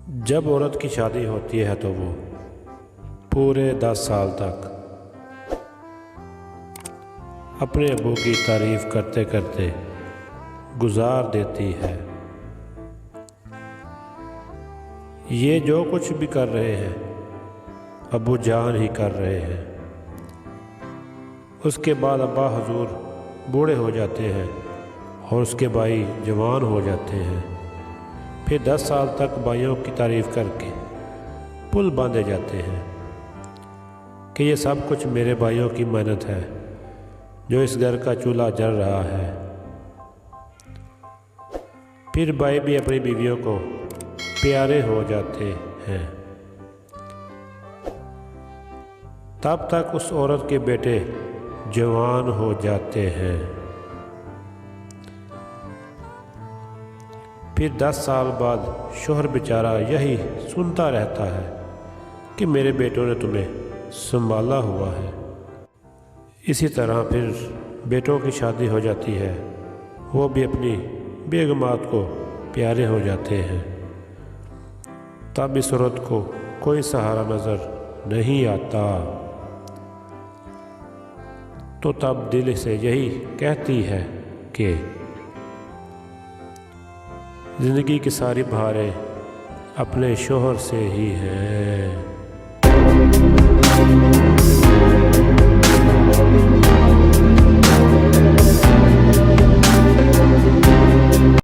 جب عورت کی شادی ہوتی ہے تو وہ پورے 10 سال تک اپنے ابو کی تعریف کرتے کرتے گزار دیتی ہے۔ یہ جو کچھ بھی کر رہے ہیں ابو جان ہی کر رہے ہیں۔ اس کے بعد ابا حضور بوڑھے ہو جاتے ہیں اور اس کے بھائی جوان ہو جاتے ہیں۔ پھر 10 سال تک بھائیوں کی تعریف کر کے پل باندھے جاتے ہیں کہ یہ سب کچھ میرے بھائیوں کی محنت ہے جو اس گھر کا چولہا جل رہا ہے۔ پھر بھائی بھی اپنی بیویوں کو پیارے ہو جاتے ہیں۔ تب تک اس عورت کے بیٹے جوان ہو جاتے ہیں۔ پھر 10 سال بعد شوہر بیچارہ یہی سنتا رہتا ہے کہ میرے بیٹوں نے تمہیں سنبھالا ہوا ہے۔ اسی طرح پھر بیٹوں کی شادی ہو جاتی ہے، وہ بھی اپنی بیگمات کو پیارے ہو جاتے ہیں۔ تب اس عورت کو کوئی سہارا نظر نہیں آتا، تو تب دل سے یہی کہتی ہے کہ زندگی کی ساری بہاریں اپنے شوہر سے ہی ہیں۔